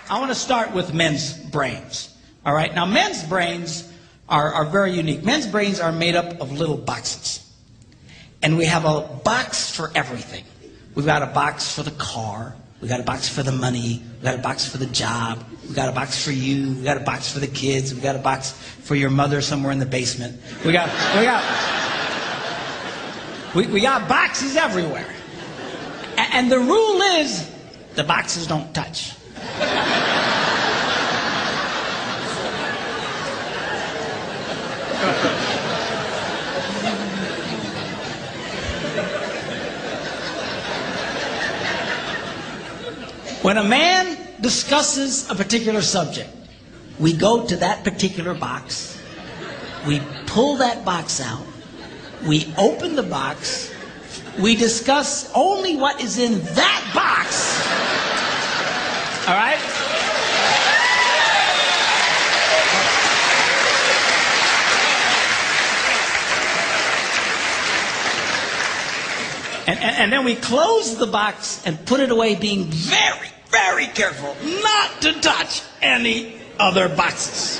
I want to start with men's brains. All right? Now, men's brains are very unique. Men's brains are made up of little boxes. And we have a box for everything. We've got a box for the car. We've got a box for the money. We've got a box for the job. We've got a box for you. We've got a box for the kids. We've got a box for your mother somewhere in the basement. We got boxes everywhere. And the rule is, the boxes don't touch. When a man discusses a particular subject, we go to that particular box, we pull that box out, we open the box, we discuss only what is in that box. All right? And then we close the box and put it away, being very, very careful not to touch any other boxes.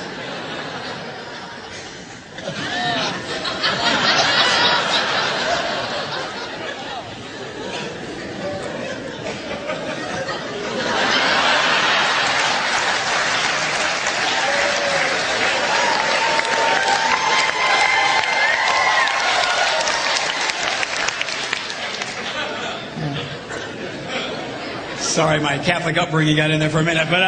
Sorry, my Catholic upbringing got in there for a minute, but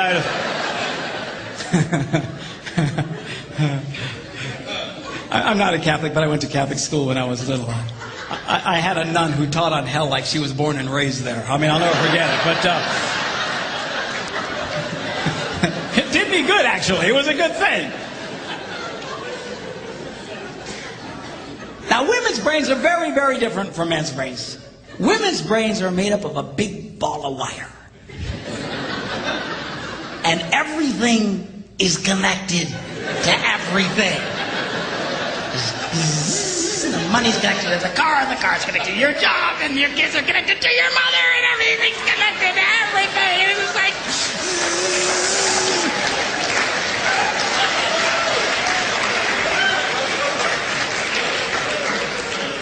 I'm not a Catholic, but I went to Catholic school when I was little. I had a nun who taught on hell like she was born and raised there. I mean, I'll never forget it, but it did me good, actually. It was a good thing. Now, women's brains are very, very different from men's brains. Women's brains are made up of a big ball of wire. And everything is connected to everything. The money's connected to the car, and the car's connected to your job, and your kids are connected to your mother, and everything's connected to everything. It's just like...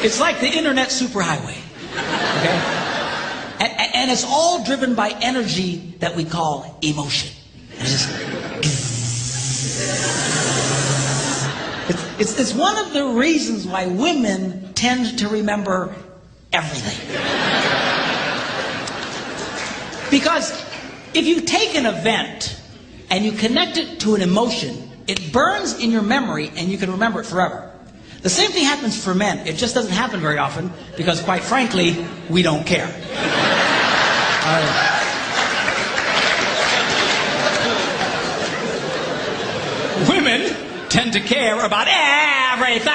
It's like the internet superhighway. Okay? And it's all driven by energy that we call emotion. It's one of the reasons why women tend to remember everything. Because if you take an event and you connect it to an emotion, it burns in your memory and you can remember it forever. The same thing happens for men. It just doesn't happen very often because, quite frankly, we don't care. Women tend to care about everything.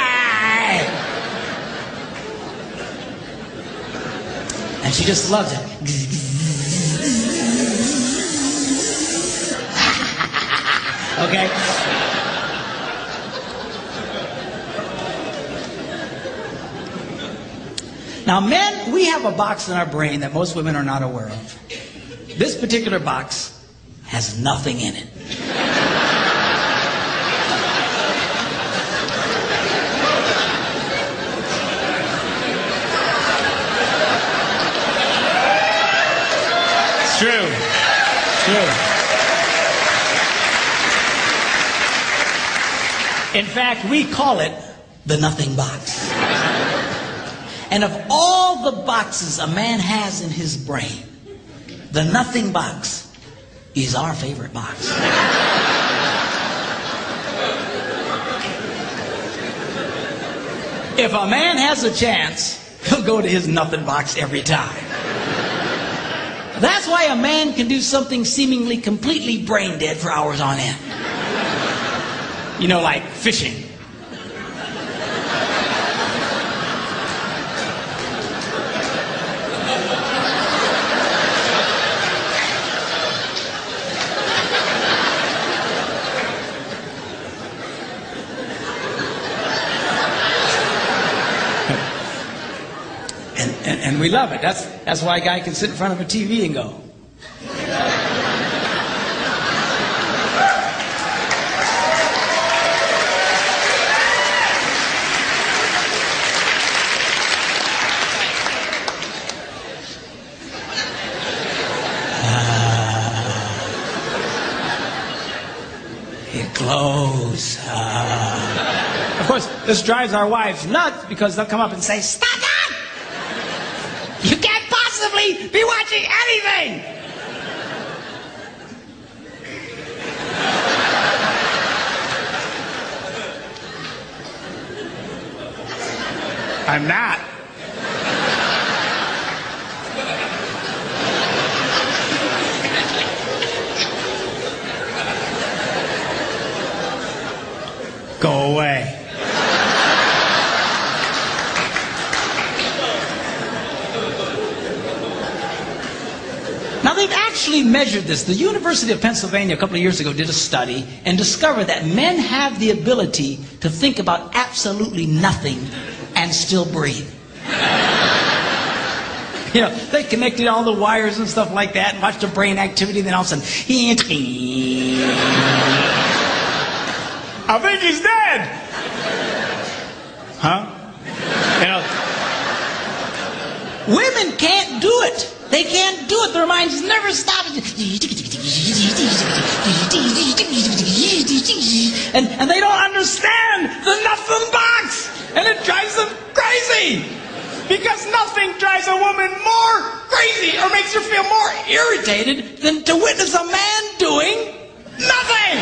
And she just loves it. Okay? Now, men, we have a box in our brain that most women are not aware of. This particular box has nothing in it. It's true. It's true. In fact, we call it the nothing box. And of all the boxes a man has in his brain, the nothing box is our favorite box. If a man has a chance, he'll go to his nothing box every time. That's why a man can do something seemingly completely brain dead for hours on end. You know, like fishing. And we love it. That's why a guy can sit in front of a TV and go. Get close. Of course, this drives our wives nuts because they'll come up and say, "Stop that! You can't possibly be watching anything!" I'm not. Go away. Now they've actually measured this. The University of Pennsylvania a couple of years ago did a study and discovered that men have the ability to think about absolutely nothing and still breathe. You know, they connected all the wires and stuff like that and watched the brain activity, then all of a sudden, I think he's dead. Huh? You know, women can't do it. They can't do it. Their minds never stop. And they don't understand the nothing box. And it drives them crazy. Because nothing drives a woman more crazy or makes her feel more irritated than to witness a man doing nothing.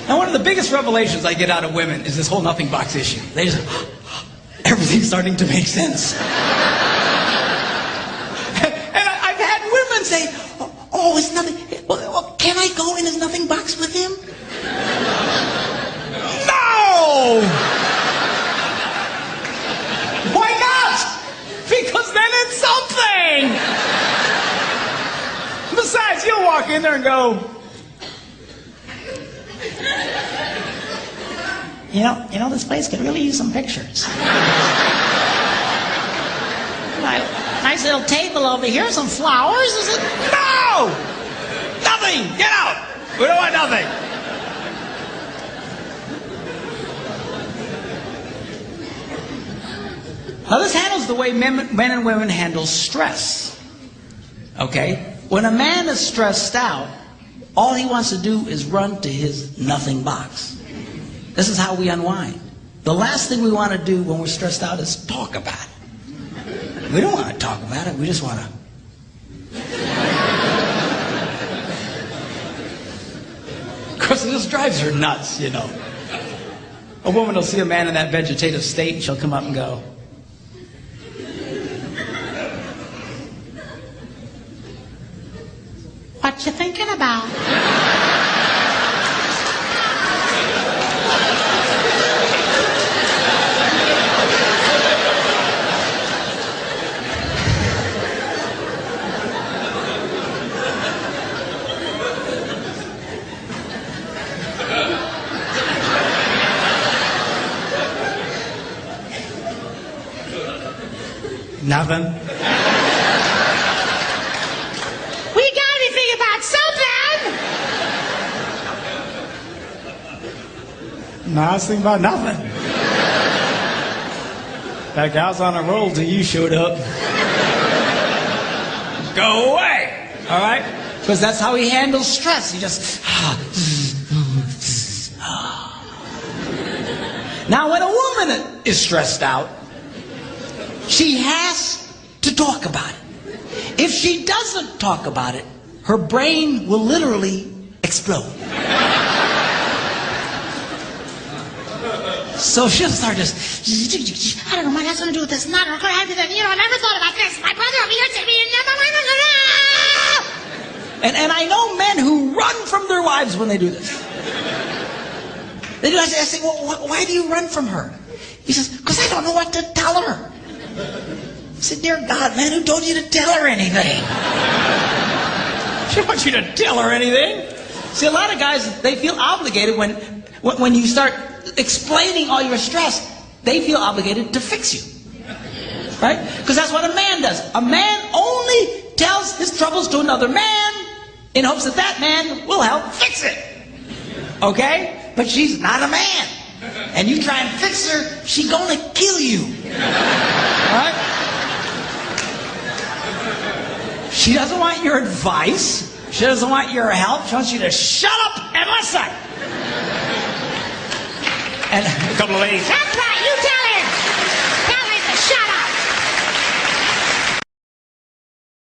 Now, one of the biggest revelations I get out of women is this whole nothing box issue. They just, everything's starting to make sense. And I've had women say, "Oh, it's nothing. Well, can I go in his nothing box with him?" No! Why not? Because then it's something. Besides, you'll walk in there and go, You know, this place could really use some pictures. Nice little table over here, some flowers. Is it? No! Nothing! Get out! We don't want nothing. Now this handles the way men and women handle stress. Okay? When a man is stressed out, all he wants to do is run to his nothing box. This is how we unwind. The last thing we want to do when we're stressed out is talk about it. We don't want to talk about it. We just want to. Of course, it just drives her nuts, you know. A woman will see a man in that vegetative state and she'll come up and go, "What you thinking about?" Nothing. We got anything about something? No, I was thinking about nothing. In fact, I was on a roll till you showed up. Go away. All right? Because that's how he handles stress. He just... Now, when a woman is stressed out, she has to talk about it. If she doesn't talk about it, her brain will literally explode. So she'll start just, "I don't know what that's going to do with this. Not going to have to, I never thought about this. My brother over here said me, and I know men who run from their wives when they do this. They do. I say, "Well, why do you run from her?" He says, "Because I don't know what to tell her." I said, "Dear God, man, who told you to tell her anything?" She wants you to tell her anything. See, a lot of guys, they feel obligated when you start explaining all your stress, they feel obligated to fix you. Right? Because that's what a man does. A man only tells his troubles to another man in hopes that that man will help fix it. Okay? But she's not a man. and you try and fix her, she gonna kill you. All right? She doesn't want your advice. She doesn't want your help. She wants you to shut up and listen. And a couple of ladies, that's right, you tell